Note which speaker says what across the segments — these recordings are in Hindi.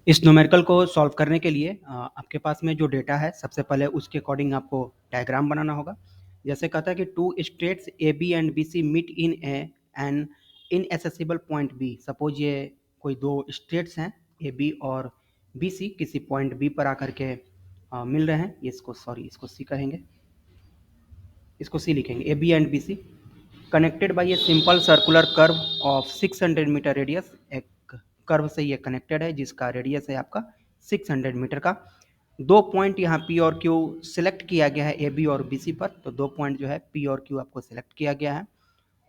Speaker 1: इस न्यूमेरिकल को सॉल्व करने के लिए आपके पास में जो डेटा है सबसे पहले उसके अकॉर्डिंग आपको डायग्राम बनाना होगा। जैसे कहता है कि two states A B and B C meet in an inaccessible point B. Suppose ये कोई दो स्टेट्स हैं ए बी और बी सी किसी पॉइंट बी पर आकर के मिल रहे हैं। इसको सी कहेंगे, इसको सी लिखेंगे। A B and B C connected by a simple circular curve of 600 meter radius. एक कर्व से ये कनेक्टेड है जिसका रेडियस है आपका 600 मीटर का। दो पॉइंट यहाँ पी और क्यू सिलेक्ट किया गया है ए बी और बी सी पर, तो दो पॉइंट जो है पी और क्यू आपको सिलेक्ट किया गया है।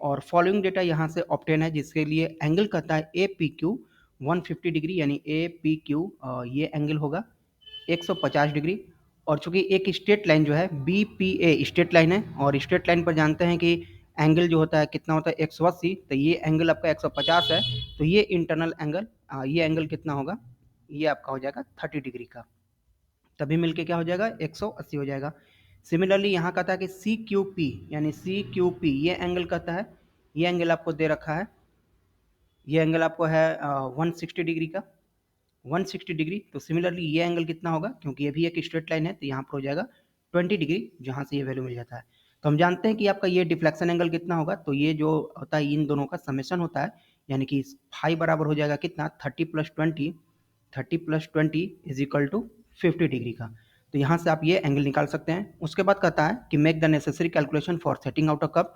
Speaker 1: और फॉलोइंग डेटा यहाँ से ऑब्टेन है जिसके लिए एंगल कहता है ए पी क्यू 150 डिग्री, यानी ए पी क्यू ये एंगल होगा 150 डिग्री। और चूंकि एक स्ट्रेट लाइन जो है B P a straight line है, और स्ट्रेट लाइन पर जानते हैं कि एंगल जो होता है कितना होता है 180, तो ये एंगल आपका 150 है। तो ये इंटरनल एंगल, ये एंगल कितना होगा, ये आपका हो जाएगा 30 डिग्री का। तभी मिलके क्या हो जाएगा 180 हो जाएगा। सिमिलरली यहाँ कहता है कि सी क्यू पी, यानी सी क्यू पी ये एंगल कहता है, ये एंगल आपको दे रखा है, ये एंगल आपको है 160 डिग्री का, 160 डिग्री। तो सिमिलरली ये एंगल कितना होगा, क्योंकि ये भी एक स्ट्रेट लाइन है तो यहाँ पर हो जाएगा 20 डिग्री, जहाँ से ये वैल्यू मिल जाता है। तो हम जानते हैं कि आपका ये डिफ्लेक्शन एंगल कितना होगा, तो ये जो होता है इन दोनों का समेशन होता है, यानी कि फाई बराबर हो जाएगा कितना 30 + 20, 30 + 20 इज इक्वल टू 50 डिग्री का। तो यहाँ से आप ये एंगल निकाल सकते हैं। उसके बाद कहता है कि make the necessary calculation for setting out a curve.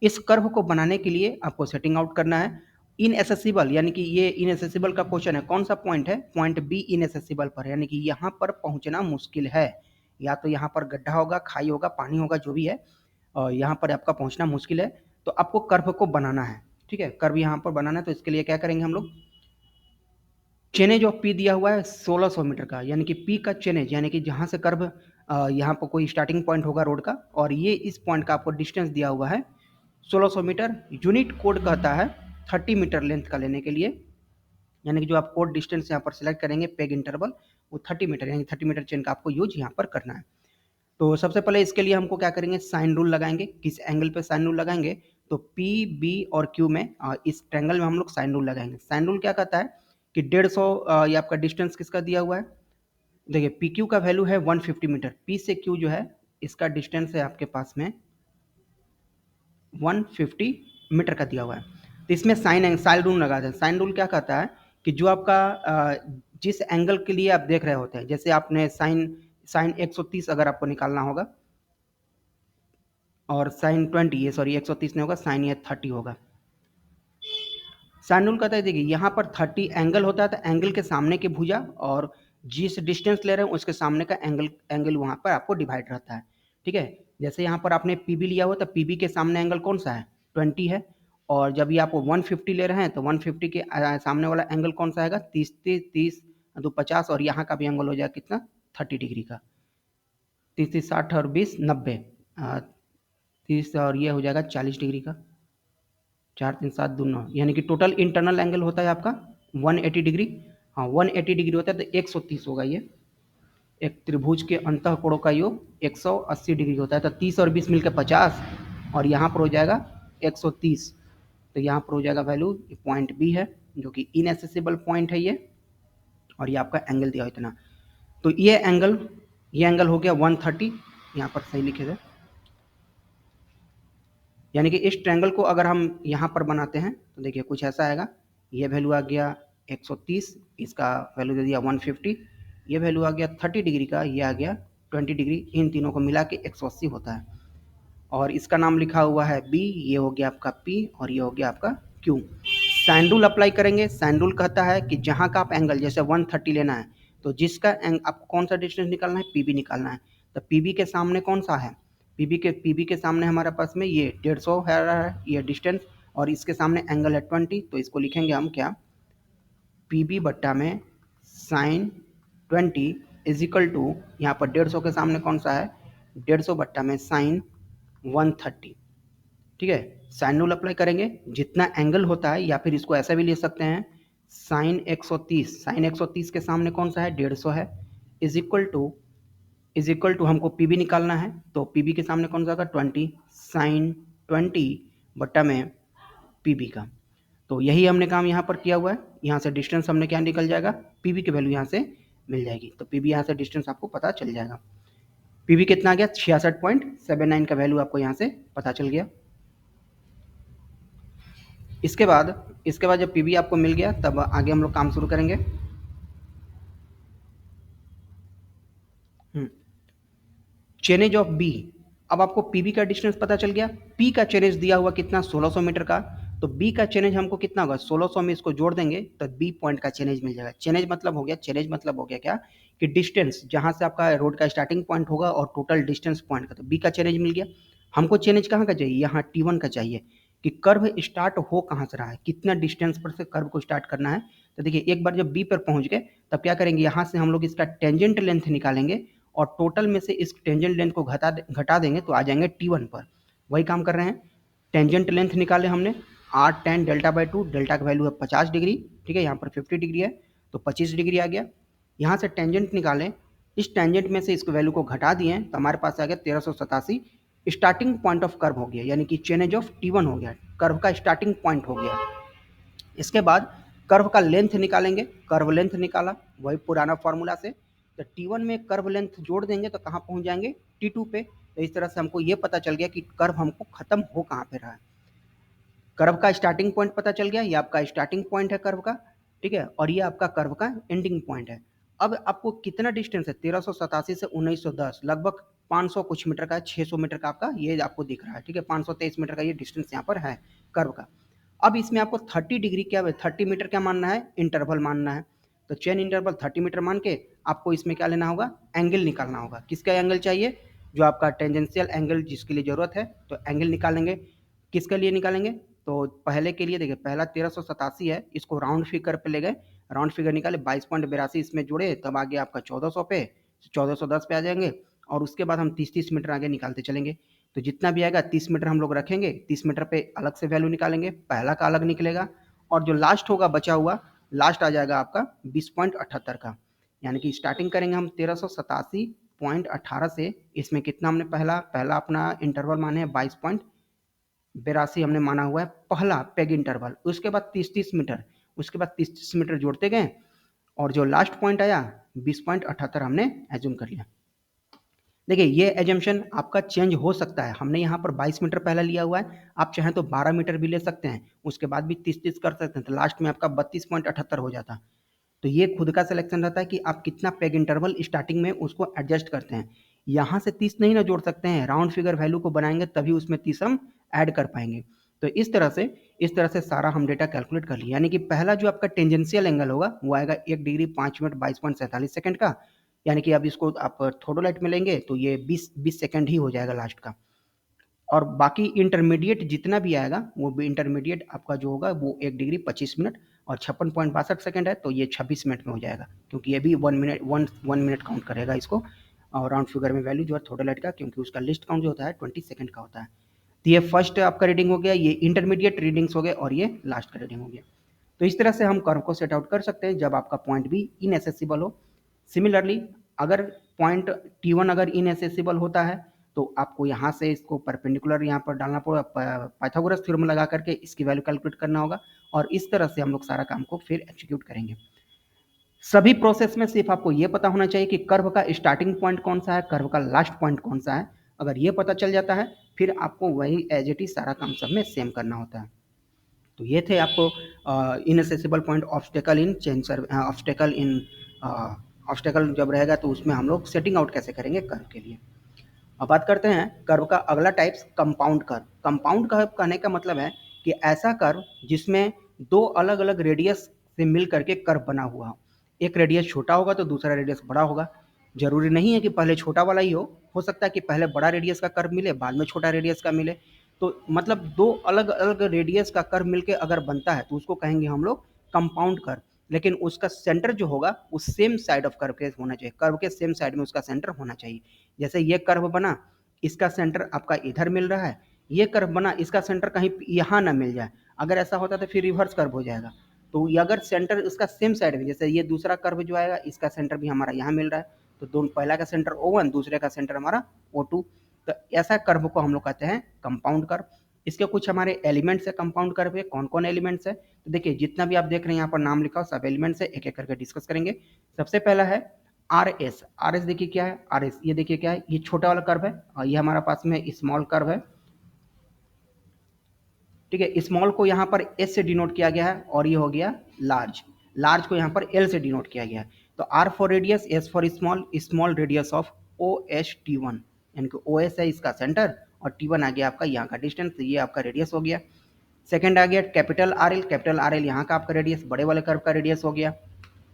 Speaker 1: इस कर्व को बनाने के लिए आपको सेटिंग आउट करना है। इनएसेसिबल, यानी कि ये इनएसेसिबल का क्वेश्चन है, कौन सा पॉइंट है, पॉइंट बी इनएसेसिबल पर, यानी कि यहाँ पर पहुंचना मुश्किल है। या तो यहाँ पर गड्ढा होगा, खाई होगा, पानी होगा, जो भी है, और यहाँ पर आपका पहुंचना मुश्किल है। तो आपको कर्व को बनाना है, ठीक है, कर्व यहाँ पर बनाना है। तो इसके लिए क्या करेंगे हम लोग, चेनेज ऑफ पी दिया हुआ है 1600 मीटर का, यानी कि पी का चेनेज, यानी कि जहाँ से कर्व यहाँ पर कोई स्टार्टिंग पॉइंट होगा रोड का, और ये इस पॉइंट का आपको डिस्टेंस दिया हुआ है 1600 मीटर। यूनिट कोड कहता है 30 मीटर लेंथ का लेने के लिए, यानी कि जो आप कोड डिस्टेंस यहाँ पर सिलेक्ट करेंगे पेग इंटरवल, वो 30 मीटर, यानी 30 मीटर चेन का आपको यूज यहाँ पर करना है। तो सबसे पहले इसके लिए हमको क्या करेंगे, साइन रूल लगाएंगे। किस एंगल पे साइन रूल लगाएंगे, तो पी बी और क्यू में इस ट्रायंगल में हम लोग साइन रूल लगाएंगे। साइन रूल क्या कहता है कि 150 ये आपका डिस्टेंस किसका दिया हुआ है, देखिए पी क्यू का वैल्यू है 150 मीटर, पी से क्यू जो है इसका डिस्टेंस है आपके पास में 150 मीटर का दिया हुआ है। तो इसमें साइन रूल लगाते हैं। साइन रूल क्या कहता है कि जो आपका जिस एंगल के लिए आप देख रहे होते हैं, जैसे आपने साइन 130 अगर आपको निकालना होगा, और साइन 20, ये सॉरी 130 नहीं होगा, साइन ये 30 होगा। साइन रूल कहता है देखिए यहाँ पर 30 एंगल होता है, तो एंगल के सामने की भुजा और जिस डिस्टेंस ले रहे हैं उसके सामने का एंगल वहाँ पर आपको डिवाइड रहता है, ठीक है। जैसे यहाँ पर आपने पी बी लिया हुआ, तो पी बी के सामने एंगल कौन सा है, 20 है। और जब ये आप 150 ले रहे हैं तो 150 के सामने वाला एंगल कौन सा आएगा, 30 30 30 तो 50, और यहाँ का भी एंगल हो जाएगा कितना 30 डिग्री का, 30 30 60 और 20 90, 30 और ये हो जाएगा 40 डिग्री का, 4 3 7 2 9, यानी कि टोटल इंटरनल एंगल होता है आपका 180 डिग्री। हाँ 180 डिग्री होता है, तो 130 होगा। ये एक त्रिभुज के अंतः कोणों का योग 180 डिग्री होता है, तो 30 और 20 मिलकर 50, और यहाँ पर हो जाएगा 130। तो यहाँ पर हो जाएगा वैल्यू, पॉइंट बी है जो कि इनएसेसिबल पॉइंट है ये, और ये आपका एंगल दिया इतना। तो ये एंगल हो गया 130, यहाँ पर सही लिखे थे। यानी कि इस ट्रायंगल को अगर हम यहाँ पर बनाते हैं तो देखिए कुछ ऐसा आएगा, ये वैल्यू आ गया 130, इसका वैल्यू दे दिया 150, ये वैल्यू आ गया 30 डिग्री का, ये आ गया 20 डिग्री, इन तीनों को मिला के 180 होता है। और इसका नाम लिखा हुआ है बी, ये हो गया आपका पी, और ये हो गया आपका क्यू। साइन रूल अप्लाई करेंगे। साइन रूल कहता है कि जहाँ का आप एंगल, जैसे 130 लेना है, तो जिसका आपको कौन सा डिस्टेंस निकालना है, पी बी निकालना है। तो पी बी के सामने कौन सा है, पी बी के सामने हमारे पास में ये 150 है ये डिस्टेंस, और इसके सामने एंगल है 20, तो इसको लिखेंगे हम क्या, पी बी बट्टा में साइन 20 इज इक्वल टू, यहाँ पर 150 के सामने कौन सा है, 150 बट्टा में साइन 130, ठीक है। साइन रूल अप्लाई करेंगे, जितना एंगल होता है, या फिर इसको ऐसा भी ले सकते हैं, साइन 130, साइन 130 के सामने कौन सा है, 150 है, इज इक्वल टू हमको पी बी निकालना है, तो पी बी के सामने कौन सा होगा 20, साइन 20 बट्टा में पी बी का। तो यही हमने काम यहाँ पर किया हुआ है। यहाँ से डिस्टेंस हमने क्या निकल जाएगा, पीवी की वैल्यू यहाँ से मिल जाएगी। तो पीवी यहाँ से डिस्टेंस आपको पता चल जाएगा। पीवी कितना आ गया, 66.79 का वैल्यू आपको यहाँ से पता चल गया। इसके बाद जब पीवी आपको मिल गया तब आगे हम लोग काम शुरू करेंगे। Chainage of B. अब आपको पीबी का डिस्टेंस पता चल गया, पी का चेनेज दिया हुआ कितना 1600 मीटर का, तो बी का चेनेज हमको कितना होगा 1600 में इसको जोड़ देंगे तो बी पॉइंट का चेनेज मिल जाएगा। चेनेज मतलब हो गया क्या कि डिस्टेंस जहां से आपका रोड का स्टार्टिंग पॉइंट होगा और टोटल डिस्टेंस पॉइंट का, तो बी का चेनेज मिल गया। हमको चेनेज कहाँ का चाहिए, यहाँ T1 का चाहिए कि कर्व स्टार्ट हो कहाँ से रहा है, कितना डिस्टेंस पर से कर्व को स्टार्ट करना है। तो देखिए एक बार जब बी पर पहुंच गए तब क्या करेंगे, यहाँ से हम लोग इसका टेंजेंट लेंथ निकालेंगे और टोटल में से इस टेंजेंट लेंथ को घटा देंगे तो आ जाएंगे T1 पर। वही काम कर रहे हैं, टेंजेंट लेंथ निकाले हमने r tan delta by 2, delta का वैल्यू है 50 डिग्री, ठीक है, यहाँ पर 50 डिग्री है तो 25 डिग्री आ गया। यहाँ से टेंजेंट निकालें, इस टेंजेंट में से इसको वैल्यू को घटा दिए तो हमारे पास आ गया 1387 स्टार्टिंग पॉइंट ऑफ कर्व हो गया, यानी कि चेनेज ऑफ T1 हो गया, कर्व का स्टार्टिंग पॉइंट हो गया। इसके बाद कर्व का लेंथ निकालेंगे, कर्व लेंथ निकाला वही पुराना फॉर्मूला से, तो T1 में कर्व लेंथ जोड़ देंगे तो कहाँ पहुँच जाएंगे T2 पे। तो इस तरह से हमको ये पता चल गया कि कर्व हमको खत्म हो कहाँ पे रहा है। कर्व का स्टार्टिंग पॉइंट पता चल गया, ये आपका स्टार्टिंग पॉइंट है कर्व का, ठीक है, और ये आपका कर्व का एंडिंग पॉइंट है। अब आपको कितना डिस्टेंस है, 1387 से 1910, लगभग 500 कुछ मीटर का है, 600 मीटर का आपका ये आपको दिख रहा है, ठीक है, 523 मीटर का ये डिस्टेंस यहाँ पर है कर्व का। अब इसमें आपको 30 डिग्री क्या 30 मीटर क्या मानना है, इंटरवल मानना है। तो चेन इंटरवल 30 मीटर मान के आपको इसमें क्या लेना होगा, एंगल निकालना होगा। किसका एंगल चाहिए, जो आपका टेंजेंशियल एंगल जिसके लिए जरूरत है, तो एंगल निकालेंगे। किसके लिए निकालेंगे, तो पहले के लिए देखिए पहला 1387 है, इसको राउंड फिगर पे ले गए, राउंड फिगर निकाले 22.82 इसमें जोड़े तब आ गया आपका 1400 पे, 1410 पे आ जाएंगे। और उसके बाद हम 30-30 मीटर आगे निकालते चलेंगे, तो जितना भी आएगा 30 मीटर हम लोग रखेंगे, 30 मीटर पे अलग से वैल्यू निकालेंगे, पहला का अलग निकलेगा और जो लास्ट होगा बचा हुआ लास्ट आ जाएगा आपका 20.78 का। यानी कि स्टार्टिंग करेंगे हम 1387.18 से, इसमें कितना हमने पहला अपना इंटरवल माने 22.82 हमने माना हुआ है पहला पेग इंटरवल। उसके बाद 30-30 मीटर, उसके बाद 30-30 मीटर जोड़ते गए और जो लास्ट पॉइंट आया 20.78 हमने एज्यूम कर लिया। देखिए ये एजम्पशन आपका चेंज हो सकता है, हमने यहाँ पर 22 मीटर पहला लिया हुआ है, आप चाहें तो 12 मीटर भी ले सकते हैं, उसके बाद भी 30-30 कर सकते हैं, तो लास्ट में आपका 32.78 हो जाता। तो ये खुद का सिलेक्शन रहता है कि आप कितना पेग इंटरवल स्टार्टिंग में उसको एडजस्ट करते हैं। यहाँ से 30 नहीं ना जोड़ सकते हैं, राउंड फिगर वैल्यू को बनाएंगे तभी उसमें 30 हम ऐड कर पाएंगे। तो इस तरह से सारा हम डेटा कैलकुलेट कर लिए, यानी कि पहला जो आपका टेंजेंशियल एंगल होगा वो आएगा 1 डिग्री 5 मिनट 22.47 सेकंड का, यानी कि अब इसको आप थोड़ोलाइट में लेंगे तो ये 20 सेकंड ही हो जाएगा लास्ट का। और बाकी इंटरमीडिएट जितना भी आएगा वो भी इंटरमीडिएट आपका जो होगा वो 1 डिग्री 25 मिनट और 56.62 सेकंड है, तो ये 26 मिनट में हो जाएगा, क्योंकि ये भी 1 मिनट काउंट करेगा इसको। और राउंड फिगर में वैल्यू जो है थोड़ा लाइट का, क्योंकि उसका लिस्ट काउंट जो होता है 20 सेकंड का होता है। तो ये फर्स्ट आपका रीडिंग हो गया, ये इंटरमीडिएट रीडिंग्स हो गए और ये लास्ट का रीडिंग हो गया। तो इस तरह से हम कर्व को सेट आउट कर सकते हैं जब आपका पॉइंट भी इनएसेसिबल हो। सिमिलरली अगर पॉइंट T1 अगर इनएसेसिबल होता है तो आपको यहाँ से इसको परपेंडिकुलर यहाँ पर डालना पड़ेगा, पाइथागोरस थ्योरम लगा करके इसकी वैल्यू कैलकुलेट करना होगा और इस तरह से हम लोग सारा काम को फिर एग्जीक्यूट करेंगे। सभी प्रोसेस में सिर्फ आपको ये पता होना चाहिए कि कर्व का स्टार्टिंग पॉइंट कौन सा है, कर्व का लास्ट पॉइंट कौन सा है। अगर ये पता चल जाता है फिर आपको वही एज इट इज सारा काम सब में सेम करना होता है। तो ये थे आपको इनएसेसिबल point, obstacle in chain serve obstacle जब रहेगा तो उसमें हम लोग सेटिंग आउट कैसे करेंगे कर्व के लिए। अब बात करते हैं कर्व का अगला types, compound curve. Compound curve कहने का मतलब है कि ऐसा कर्व जिसमें दो अलग अलग रेडियस से मिल करके कर्व बना हुआ हो। एक रेडियस छोटा होगा तो दूसरा रेडियस बड़ा होगा, जरूरी नहीं है कि पहले छोटा वाला ही हो सकता है कि पहले बड़ा रेडियस का कर्व मिले बाद में छोटा रेडियस का मिले। तो मतलब दो अलग अलग रेडियस का कर्व मिलके अगर बनता है तो उसको कहेंगे हम लोग कंपाउंड कर्व, लेकिन उसका सेंटर जो होगा वो सेम साइड ऑफ कर्व के होना चाहिए, कर्व के सेम साइड में उसका सेंटर होना चाहिए। जैसे ये कर्व बना, इसका सेंटर आपका इधर मिल रहा है, ये कर्व बना, इसका सेंटर कहीं यहाँ ना मिल जाए, अगर ऐसा होता तो फिर रिवर्स कर्व हो जाएगा। तो अगर सेंटर इसका सेम साइड में, जैसे ये दूसरा कर्व जो आएगा इसका सेंटर भी हमारा यहाँ मिल रहा है, तो दोनों पहला का सेंटर O1 दूसरे का सेंटर हमारा O2, तो ऐसा कर्व को हम लोग कहते हैं कंपाउंड कर्व। इसके कुछ हमारे एलिमेंट्स है कंपाउंड कर्व के, कौन कौन एलिमेंट्स है। तो देखिए जितना भी आप देख रहे हैं यहाँ पर नाम लिखा हो सब एलिमेंट्स है, एक एक करके डिस्कस करेंगे। सबसे पहला है आर एस। आर एस देखिए क्या है, आर एस ये देखिए क्या है, ये छोटा वाला कर्व है और ये हमारा पास में स्मॉल कर्व है। ठीक है, स्मॉल को यहाँ पर एस से डिनोट किया गया है और ये हो गया लार्ज। लार्ज को यहाँ पर एल से डिनोट किया गया है। तो R for radius, S for small, small radius of O S T one, यानी कि ओ एस है इसका सेंटर और टी वन आ गया आपका यहाँ का डिस्टेंस, ये आपका रेडियस हो गया। सेकंड आ गया capital R L. Capital R L यहाँ का आपका रेडियस, बड़े वाले कर्व का रेडियस हो गया।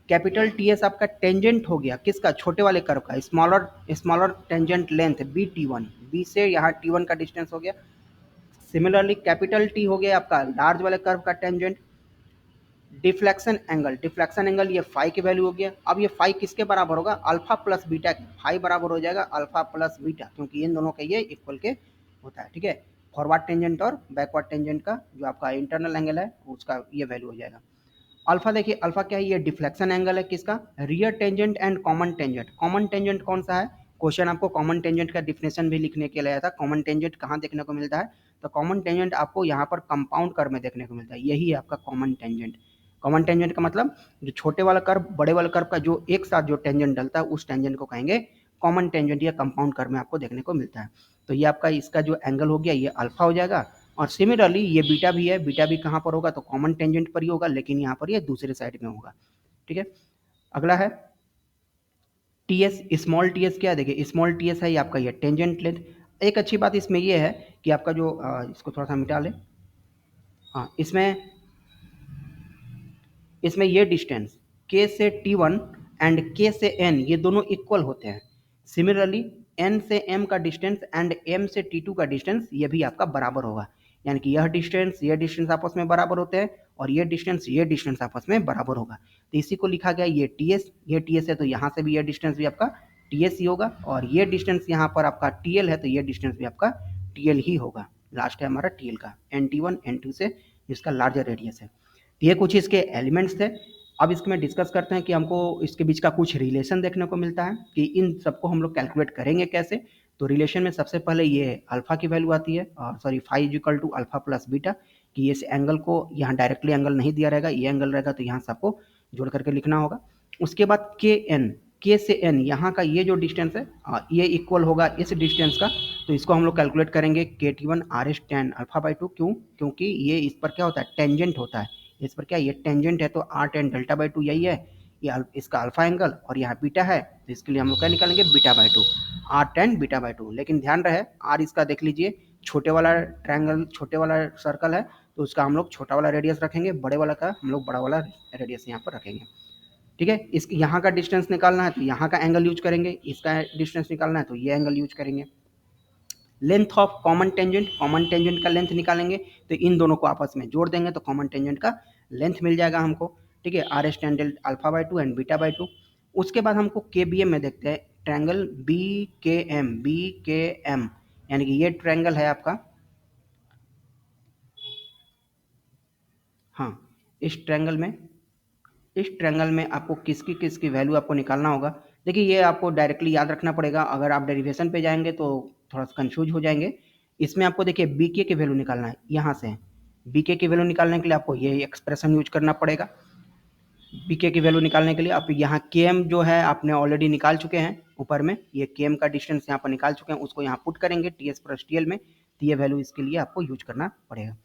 Speaker 1: कैपिटल टी एस आपका टेंजेंट हो गया किसका, छोटे वाले कर्व का, smaller smaller tangent length B T one, B से यहाँ टी वन का डिस्टेंस हो गया। सिमिलरली कैपिटल टी हो गया आपका लार्ज वाले कर्व का tangent. Deflection angle, deflection angle ये फाई की वैल्यू हो गया। अब ये फाई किसके बराबर होगा, अल्फा प्लस बीटा के, फाई बराबर हो जाएगा अल्फा प्लस बीटा, क्योंकि इन दोनों के ये इक्वल के होता है। ठीक है, फॉरवर्ड टेंजेंट और बैकवर्ड टेंजेंट का जो आपका इंटरनल एंगल है उसका ये वैल्यू हो जाएगा। अल्फा देखिए, अल्फा क्या है, ये डिफ्लेक्शन एंगल है किसका, rear tangent and common tangent. Common tangent कौन सा है, क्वेश्चन आपको कॉमन टेंजेंट का डिफिनेशन भी लिखने के लिए आया था। कॉमन टेंजेंट कहाँ देखने को मिलता है, तो कॉमन टेंजेंट आपको यहाँ पर कंपाउंड कर्व में देखने को मिलता है, यही है आपका कॉमन टेंजेंट। कॉमन टेंजेंट का मतलब जो छोटे वाला कर्व बड़े वाले कर्व का जो एक साथ जो टेंजेंट डलता है उस टेंजेंट को कहेंगे कॉमन टेंजेंट, या कंपाउंड कर्व में आपको देखने को मिलता है। तो ये आपका इसका जो एंगल हो गया ये अल्फा हो जाएगा। और सिमिलरली ये बीटा भी है, बीटा भी कहाँ पर होगा, तो कॉमन टेंजेंट पर ही होगा, लेकिन यहाँ पर ये दूसरे साइड में होगा। ठीक है, अगला है T S. Small T S क्या है, देखिए स्मॉल टी एस है ये आपका ये टेंजेंट लेंथ। एक अच्छी बात इसमें ये है कि आपका जो इसको थोड़ा सा मिटा ले, हाँ इसमें ये डिस्टेंस के से टी वन एंड के से एन ये दोनों इक्वल होते हैं। सिमिलरली एन से एम का डिस्टेंस एंड एम से टी टू का डिस्टेंस ये भी आपका बराबर होगा, यानी कि यह डिस्टेंस आपस में बराबर होते हैं और ये डिस्टेंस आपस में बराबर होगा। तो इसी को लिखा गया ये टी एस, ये टी एस है तो यहाँ से भी ये डिस्टेंस भी आपका टी एस ही होगा, और ये डिस्टेंस यहाँ पर आपका टी एल है तो ये डिस्टेंस भी आपका टी एल ही होगा। लास्ट है हमारा टी एल का, N T one N two से जिसका लार्जर रेडियस है। ये कुछ इसके एलिमेंट्स थे। अब इसमें डिस्कस करते हैं कि हमको इसके बीच का कुछ रिलेशन देखने को मिलता है कि इन सबको हम लोग कैलकुलेट करेंगे कैसे। तो रिलेशन में सबसे पहले ये अल्फा की वैल्यू आती है, sorry phi is equal to alpha plus beta, कि इस एंगल को यहाँ डायरेक्टली एंगल नहीं दिया रहेगा, ये एंगल रहेगा तो यहाँ से आपको जोड़ करके लिखना होगा। उसके बाद के एन, के से एन यहाँ का ये जो डिस्टेंस है ये इक्वल होगा इस डिस्टेंस का, तो इसको हम लोग कैलकुलेट करेंगे के T one R S tan alpha by to. क्यों, क्योंकि ये इस पर क्या होता है, टेंजेंट होता है इस पर, क्या ये टेंजेंट है तो R tan delta by two यही है, ये इसका अल्फा एंगल और यहाँ बीटा है, तो इसके लिए हम लोग क्या निकालेंगे, beta by two, R tan beta by two. लेकिन ध्यान रहे आर इसका देख लीजिए छोटे वाला ट्रायंगल, छोटे वाला सर्कल है तो उसका हम लोग छोटा वाला रेडियस रखेंगे, बड़े वाला का हम लोग बड़ा वाला रेडियस यहाँ पर रखेंगे। ठीक है, इस यहाँ का डिस्टेंस निकालना है तो यहाँ का एंगल यूज करेंगे, इसका डिस्टेंस निकालना है तो ये एंगल यूज करेंगे। लेंथ ऑफ कॉमन टेंजेंट का लेंथ निकालेंगे तो इन दोनों को आपस में जोड़ देंगे तो कॉमन टेंजेंट का लेंथ मिल जाएगा हमको। ठीक है, R S tangent alpha by two and beta by two. उसके बाद हमको के बी एम में देखते हैं, ट्रैंगल बी के एम, यानी कि ये ट्रैंगल है आपका, हाँ इस ट्रैंगल में आपको किसकी वैल्यू आपको निकालना होगा। देखिए ये आपको डायरेक्टली याद रखना पड़ेगा, अगर आप डेरिवेशन पे जाएंगे तो थोड़ा सा कंफ्यूज हो जाएंगे। इसमें आपको देखिए बी के की वैल्यू निकालना है, यहाँ से बी के की वैल्यू निकालने के लिए आपको ये एक्सप्रेशन यूज करना पड़ेगा। बी के की वैल्यू निकालने के लिए आप यहाँ के एम जो है आपने ऑलरेडी निकाल चुके हैं, ऊपर में ये के एम का डिस्टेंस यहाँ पर निकाल चुके हैं, उसको यहाँ पुट करेंगे T S plus T L में, तो ये वैल्यू इसके लिए आपको यूज करना पड़ेगा।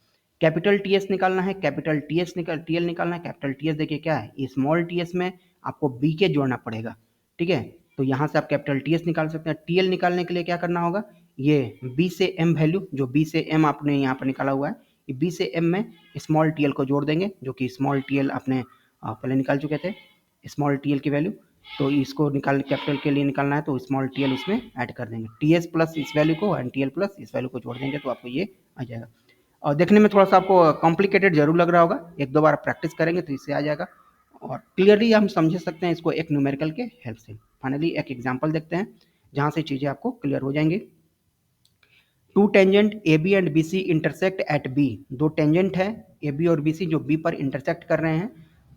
Speaker 1: कैपिटल टी एस निकालना है, कैपिटल टी एल निकालना है। कैपिटल टी एस देखिए क्या है, स्मॉल टी एस में आपको बी के जोड़ना पड़ेगा। ठीक है, तो यहाँ से आप कैपिटल टी एस निकाल सकते हैं। टी एल निकालने के लिए क्या करना होगा, ये बी से एम वैल्यू, जो बी से एम आपने यहाँ पर निकाला हुआ है, ये बी से एम में स्मॉल टी एल को जोड़ देंगे, जो कि स्मॉल टी एल आपने पहले निकाल चुके थे, स्मॉल टी एल की वैल्यू। तो इसको निकाल कैपिटल के लिए निकालना है तो स्मॉल टी एल उसमें ऐड कर देंगे, टी एस प्लस इस वैल्यू को एंड टी एल प्लस इस वैल्यू को जोड़ देंगे तो आपको ये आ जाएगा। और देखने में थोड़ा सा आपको कॉम्प्लिकेटेड जरूर लग रहा होगा, एक दो बार प्रैक्टिस करेंगे तो इससे आ जाएगा और क्लियरली हम समझ सकते हैं इसको एक न्यूमेरिकल के हेल्प से। फाइनली एक एग्जांपल देखते हैं जहां से चीज़ें आपको क्लियर हो जाएंगी। Two tangent A B and B C intersect at B. दो टेंजेंट है ए बी और बी सी जो बी पर इंटरसेक्ट कर रहे हैं,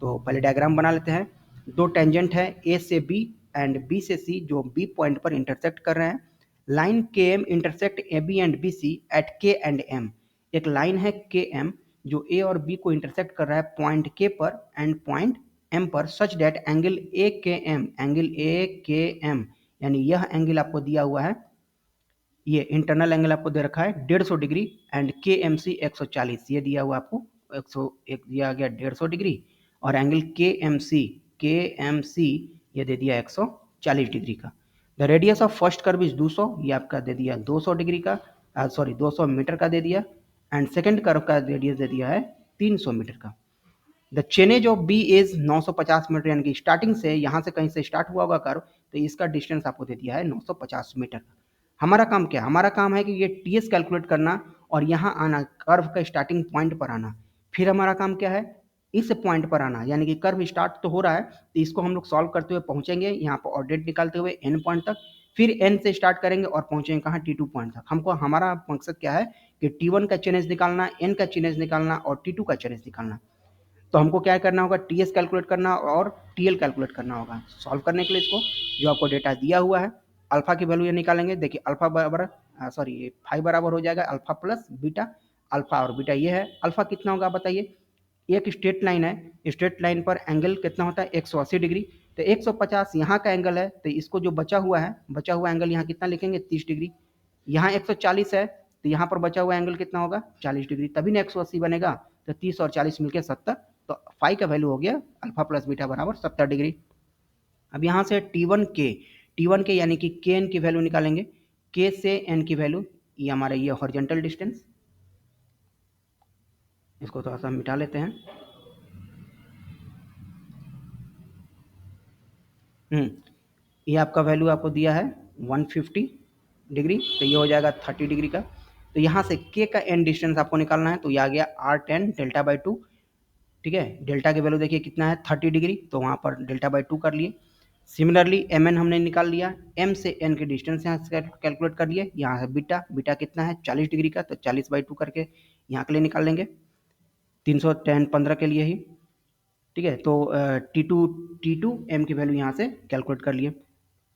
Speaker 1: तो पहले डायग्राम बना लेते हैं। दो टेंजेंट है ए से बी एंड बी से सी जो बी पॉइंट पर इंटरसेक्ट कर रहे हैं। Line K M intersect A B and B C at K and M. एक लाइन है के एम जो ए और बी को इंटरसेक्ट कर रहा है पॉइंट के पर एंड पॉइंट एम पर, सच दैट एंगल ए के एम यानी यह एंगल आपको दिया हुआ है, ये इंटरनल एंगल आपको दे रखा है 150 डिग्री एंड के एम सी 140, ये दिया हुआ आपको 101 दिया गया 150 डिग्री, और एंगल के एम सी ये दे दिया 140 डिग्री का। The radius of first curve is 200, ये आपका दे दिया 200 डिग्री का, सॉरी 200 मीटर का दे दिया, एंड सेकंड कर्व का रेडियस दे दिया है 300 मीटर का। The chainage of B is 950 meter, यानी कि स्टार्टिंग से यहाँ से कहीं से स्टार्ट हुआ होगा कर्व, तो इसका डिस्टेंस आपको दे दिया है 950 मीटर। हमारा काम क्या है? हमारा काम है कि ये टीएस कैलकुलेट करना और यहाँ आना, कर्व का स्टार्टिंग पॉइंट पर आना। फिर हमारा काम क्या है? इस पॉइंट पर आना, यानी कि कर्व स्टार्ट तो हो रहा है, तो इसको हम लोग सॉल्व करते हुए पहुंचेंगे यहाँ पर ऑर्डिनेट निकालते हुए एन पॉइंट तक, फिर एन से स्टार्ट करेंगे और पहुंचेंगे कहाँ? T2 पॉइंट तक। हमको हमारा मकसद क्या है कि T1 का चेनेज निकालना, एन का चेनेज निकालना और T2 का चेनेज निकालना। तो हमको क्या करना होगा? टीएस कैलकुलेट करना और टीएल कैलकुलेट करना होगा। सॉल्व करने के लिए इसको जो आपको डेटा दिया हुआ है, अल्फा की वैल्यू ये निकालेंगे। देखिए अल्फा बराबर सॉरी फाइव बराबर हो जाएगा अल्फा प्लस बीटा, अल्फा और बीटा ये है। अल्फा कितना होगा बताइए? एक स्ट्रेट लाइन है, स्ट्रेट लाइन पर एंगल कितना होता है? 180 डिग्री, तो 150 यहाँ का एंगल है, तो इसको जो बचा हुआ एंगल यहाँ कितना लिखेंगे? 30 डिग्री। यहाँ 140 है, तो यहाँ पर बचा हुआ एंगल कितना होगा? 40 डिग्री, तभी ना 180 बनेगा। तो 30 और 40 मिलकर 70, तो फाई का वैल्यू हो गया अल्फा प्लस बीटा बराबर 70 डिग्री। अब यहाँ से T1 के यानी कि के एन की वैल्यू निकालेंगे। के से एन की वैल्यू, ये हमारा ये हॉरिजॉन्टल डिस्टेंस, इसको थोड़ा सा मिटा लेते हैं। ये आपका वैल्यू आपको दिया है 150 डिग्री, तो ये हो जाएगा 30 डिग्री का। तो यहाँ से के का एन डिस्टेंस आपको निकालना है, तो ये आ गया R10 डेल्टा बाई 2। ठीक है, डेल्टा की वैल्यू देखिए कितना है? 30 डिग्री, तो वहाँ पर डेल्टा बाई 2 कर लिए। सिमिलरली एम एन हमने निकाल लिया, एम से एन के डिस्टेंस यहाँ से कैलकुलेट कर लिए। यहाँ से बीटा कितना है? 40 डिग्री का, तो 40 बाई 2 करके यहाँ के लिए निकाल लेंगे, 310 15 के लिए ही। ठीक है, तो टी टू एम की वैल्यू यहाँ से कैलकुलेट कर लिए।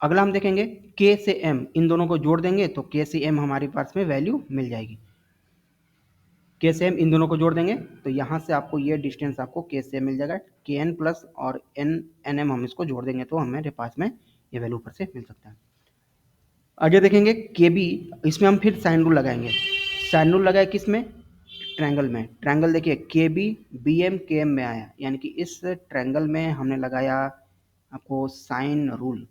Speaker 1: अगला हम देखेंगे के से एम, इन दोनों को जोड़ देंगे तो के से एम हमारे पास में वैल्यू मिल जाएगी। के से एम इन दोनों को जोड़ देंगे तो यहाँ से आपको ये डिस्टेंस आपको के से एम मिल जाएगा। के एन प्लस और एन एम हम इसको जोड़ देंगे तो हमारे पास में ये वैल्यू ऊपर से मिल सकता है। आगे देखेंगे के बी, इसमें हम फिर साइन रूल लगाएंगे। साइन रूल लगाए किस में? ट्रायंगल में। ट्रायंगल देखिए के बी बी एम के एम में आया, यानी कि इस ट्रायंगल में हमने लगाया आपको sine rule.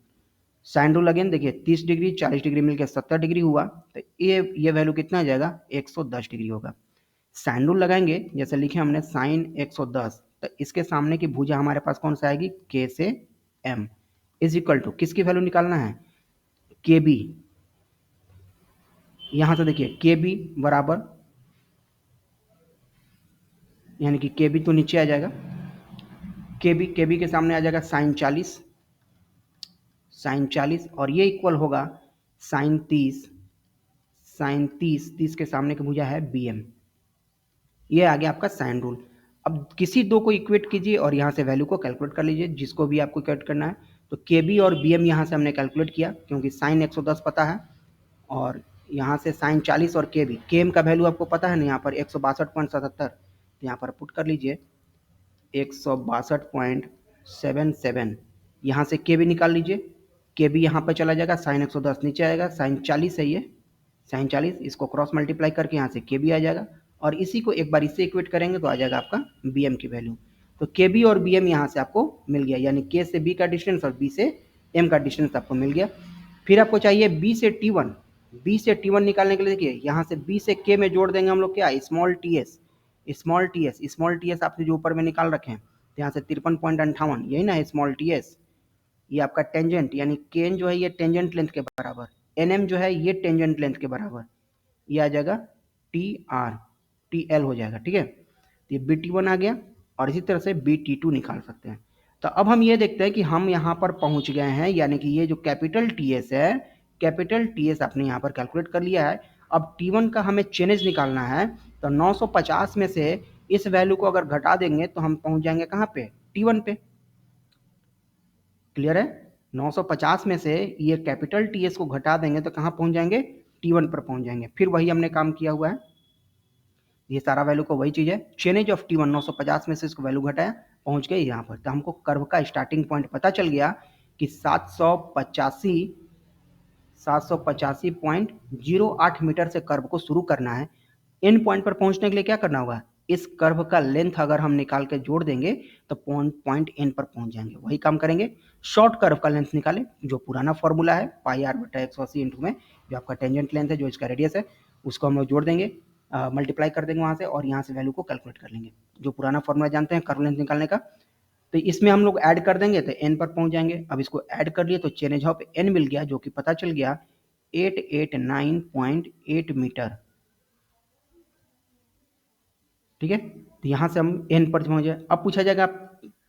Speaker 1: Sine rule again देखिए 30 डिग्री 40 डिग्री मिलकर 70 डिग्री हुआ, तो ये वैल्यू कितना आ जाएगा? 110 डिग्री होगा। साइन रूल लगाएंगे, जैसे लिखे हमने साइन 110, तो इसके सामने की भुजा हमारे पास कौन सा आएगी? के से एम इज इक्वल टू किसकी वैल्यू निकालना है? के बी। यहां से देखिए के बी बराबर, यानी कि के बी तो नीचे आ जाएगा, के बी के सामने आ जाएगा साइन 40 और ये इक्वल होगा साइन 30 के सामने की भुजा है बी एम। ये आ गया आपका साइन रूल। अब किसी दो को इक्वेट कीजिए और यहाँ से वैल्यू को कैलकुलेट कर लीजिए, जिसको भी आपको कैलकुलेट करना है। तो के बी और बी एम यहाँ से हमने कैलकुलेट किया, क्योंकि साइन 110 पता है, और यहाँ से साइन 40 और के एम का वैल्यू आपको पता है ना, यहाँ पर 162.77, तो यहाँ पर पुट कर लीजिए 162.77। यहाँ से के बी निकाल लीजिए, के बी यहाँ पर चला जाएगा, साइन 110 नीचे आएगा, साइन 40 है ये, साइन 40 इसको क्रॉस मल्टीप्लाई करके यहाँ से के बी आ जाएगा, और इसी को एक बार इससे इक्वेट करेंगे तो आ जाएगा आपका बी एम की वैल्यू। तो के बी और बी एम यहाँ से आपको मिल गया, यानी के से बी का डिस्टेंस और बी से एम का डिस्टेंस आपको मिल गया। फिर आपको चाहिए बी से टी वन निकालने के लिए देखिए यहाँ से बी से के में जोड़ देंगे हम लोग क्या? स्मॉल टी एस आपने जो ऊपर में निकाल रखे हैं, तो यहाँ से 53.58 यही ना है स्मॉल टी एस। ये आपका टेंजेंट, यानी के एन जो है ये टेंजेंट लेंथ के बराबर, एन एम जो है ये टेंजेंट लेंथ के बराबर, ये आ जाएगा टी एल हो जाएगा। ठीक है, तो ये बी टी वन आ गया, और इसी तरह से बी टी टू निकाल सकते हैं। तो अब हम ये देखते हैं कि हम यहाँ पर पहुँच गए हैं, यानी कि ये जो कैपिटल टी एस है, कैपिटल टी एस आपने यहाँ पर कैलकुलेट कर लिया है। अब टी वन का हमें चेनेज निकालना है, तो 950 में से इस वैल्यू को अगर घटा देंगे तो हम पहुँच जाएंगे कहाँ पे? टी वन पे। क्लियर है? 950 में से ये कैपिटल टी एस को घटा देंगे तो कहाँ पहुँच जाएंगे? टी वन पर पहुँच जाएंगे। फिर वही हमने काम किया हुआ है, ये सारा वैल्यू को वही चीज़ है, चेंज ऑफ T1 950 में से इसको वैल्यू घटाया, पहुंच गए यहाँ पर। तो हमको कर्व का स्टार्टिंग पॉइंट पता चल गया कि 785.08 मीटर से कर्व को शुरू करना है। इन पॉइंट पर पहुंचने के लिए क्या करना होगा, इस कर्व का लेंथ अगर हम निकाल के जोड़ देंगे तो पॉइंट एन पर पहुंच जाएंगे। वही काम करेंगे, शॉर्ट कर्व का लेंथ निकालें, जो पुराना फॉर्मूला है पाई आर बटा 180 इंटू में जो आपका टेंजेंट लेंथ है, जो इसका रेडियस है, उसको हम लोग जोड़ देंगे, मल्टीप्लाई कर देंगे वहां से, और यहाँ से वैल्यू को कैलकुलेट कर लेंगे। जो पुराना फॉर्मूला जानते हैं कर्व लेंथ निकालने का, तो इसमें हम लोग ऐड कर देंगे तो एन पर पहुंच जाएंगे। अब इसको ऐड कर लिए तो चेंज ऑफ एन मिल गया, जो कि पता चल गया 889.8 मीटर। ठीक है, तो यहाँ से हम एन पर पहुंचे। अब पूछा जाएगा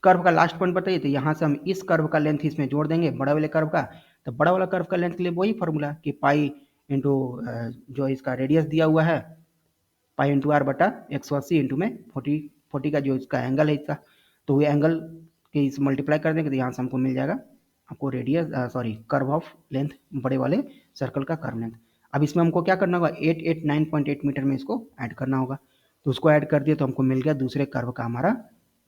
Speaker 1: कर्व का लास्ट पॉइंट बताइए, तो यहाँ से हम इस कर्व का लेंथ इसमें जोड़ देंगे बड़ा वाले कर्व का। तो बड़ा वाला कर्व का लेंथ के लिए वही फॉर्मूला कि पाई इंटू जो इसका रेडियस दिया हुआ है, पाई इंटू आर बटा 180 इंटू में 40 का जो इसका एंगल है इसका, तो वो एंगल के इस मल्टीप्लाई कर देंगे तो यहाँ से हमको मिल जाएगा आपको रेडियस कर्व ऑफ लेंथ, बड़े वाले सर्कल का कर्व लेंथ। अब इसमें हमको क्या करना होगा, 889.8 मीटर में इसको ऐड करना होगा। तो उसको ऐड कर दिए तो हमको मिल गया दूसरे कर्व का, हमारा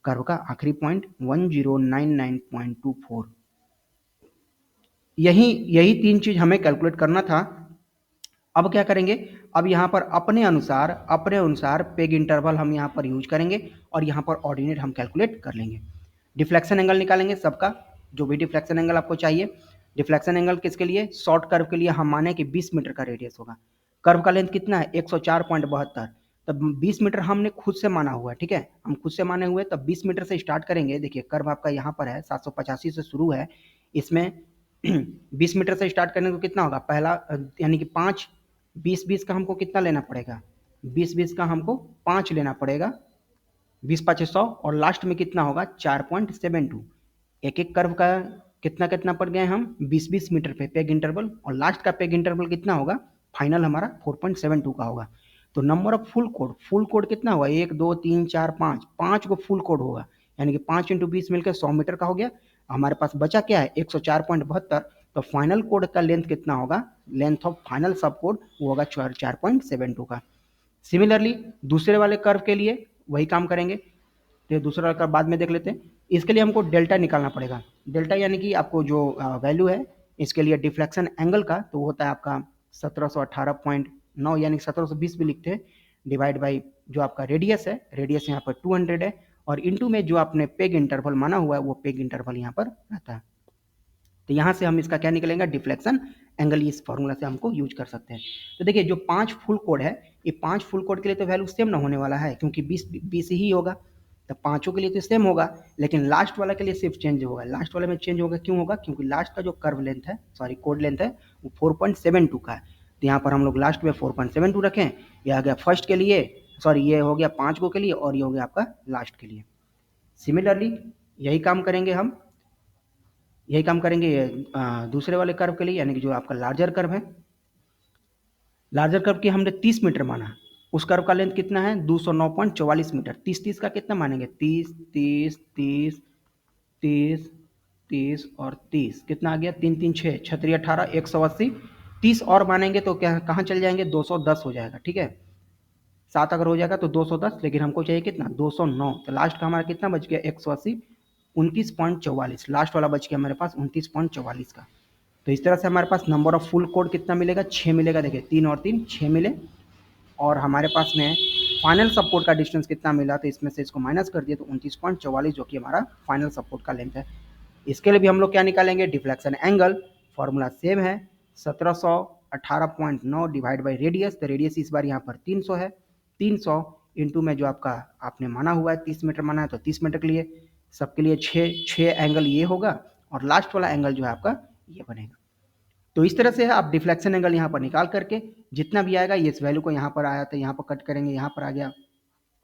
Speaker 1: कर्व का आखिरी पॉइंट 1099.24। यही तीन चीज हमें कैलकुलेट करना था। अब क्या करेंगे, अब यहाँ पर अपने अनुसार पेग इंटरवल हम यहाँ पर यूज करेंगे और यहाँ पर ऑर्डिनेट हम कैलकुलेट कर लेंगे। डिफ्लेक्शन एंगल निकालेंगे सबका, जो भी डिफ्लेक्शन एंगल आपको चाहिए। डिफ्लेक्शन एंगल किसके लिए, शॉर्ट कर्व के लिए हम माने कि 20 मीटर का रेडियस होगा। कर्व का लेंथ कितना है 104.72, तब 20 मीटर हमने खुद से माना हुआ है। ठीक है, हम खुद से माने हुए, तब 20 मीटर से स्टार्ट करेंगे। देखिए कर्व आपका यहाँ पर है 785 से शुरू है, इसमें 20 मीटर से स्टार्ट करने को कितना होगा, पहला यानी कि 5, 20 का हमको कितना लेना पड़ेगा, 20 का हमको 5 लेना पड़ेगा, 20 5 100, और लास्ट में कितना होगा 4.72। एक एक कर्व का कितना कितना पड़ गए हम 20 मीटर पे पेग इंटरवल, और लास्ट का पेग इंटरवल कितना होगा, फाइनल हमारा 4.72 का होगा। तो नंबर ऑफ फुल कोड कितना होगा, 1 2 3 4 5, 5 को फुल कोड होगा, यानी कि 5 इंटू 20 मिलकर 100 मीटर का हो गया। हमारे पास बचा क्या है 104.72, तो फाइनल कोड का लेंथ कितना होगा, लेंथ ऑफ फाइनल सब कोड वो होगा 4.72 का। सिमिलरली दूसरे वाले कर्व के लिए वही काम करेंगे, तो दूसरा वाला कर्व बाद में देख लेते हैं। इसके लिए हमको डेल्टा निकालना पड़ेगा। डेल्टा यानी कि आपको जो वैल्यू है इसके लिए डिफ्लेक्शन एंगल का, तो वो होता है आपका 1718.9, यानी 1720 भी लिखते हैं, डिवाइड बाई जो आपका रेडियस है, रेडियस यहाँ पर 200 है, और इंटू में जो आपने पेग इंटरवल माना हुआ है वो पेग इंटरवल यहाँ पर रहता है। तो यहाँ से हम इसका क्या निकलेंगे, डिफ्लेक्शन एंगल, इस फॉर्मूला से हमको यूज कर सकते हैं। तो देखिए जो 5 फुल कोड है, ये 5 फुल कोड के लिए तो वैल्यू सेम ना होने वाला है, क्योंकि 20 ही होगा, तो पांचों के लिए तो सेम होगा, लेकिन लास्ट वाला के लिए सिर्फ चेंज होगा। लास्ट वाले में चेंज होगा, क्यों होगा, क्योंकि लास्ट का जो कर्व लेंथ है, कोड लेंथ है, वो 4.72 का है। तो यहाँ पर हम लोग लास्ट में 4.72 रखें, ये आ गया फर्स्ट के लिए, ये हो गया 5 को के लिए, और ये हो गया आपका लास्ट के लिए। सिमिलरली यही काम करेंगे हम, दूसरे वाले कर्व के लिए, यानी कि जो आपका लार्जर कर्व है, लार्जर कर्व की हमने 30 मीटर माना, उस कर्व का लेंथ कितना है 209.44 मीटर। 30 का कितना मानेंगे, 30 30 30 30 30 और 30 कितना आ गया, 3 3 6 6 18 180, 30 और मानेंगे तो क्या कहाँ चल जाएंगे, 210 हो जाएगा। ठीक है, 7 अगर हो जाएगा तो 210, लेकिन हमको चाहिए कितना 209, तो लास्ट का हमारा कितना बच गया 180, 29.44, लास्ट वाला बच गया हमारे पास 29.44 का। तो इस तरह से हमारे पास नंबर ऑफ फुल कोड कितना मिलेगा, 6 मिलेगा। देखिए 3 और 3 6 मिले, और हमारे पास में फाइनल सपोर्ट का डिस्टेंस कितना मिला, तो इसमें से इसको माइनस कर दिया तो 29.44, जो कि हमारा फाइनल सपोर्ट का लेंथ है। इसके लिए भी हम लोग क्या निकालेंगे, डिफ्लेक्शन एंगल, फॉर्मूला सेम है, 1718.9 डिवाइड बाई रेडियस, तो रेडियस इस बार यहाँ पर 300 है, 300 इंटू में जो आपका आपने माना हुआ है 30 मीटर माना है, तो 30 मीटर के लिए सबके लिए 6 एंगल ये होगा, और लास्ट वाला एंगल जो है आपका ये बनेगा। तो इस तरह से आप डिफ्लेक्शन एंगल यहाँ पर निकाल करके जितना भी आएगा, ये इस वैल्यू को यहाँ पर आया तो यहाँ पर कट करेंगे, यहाँ पर आ गया,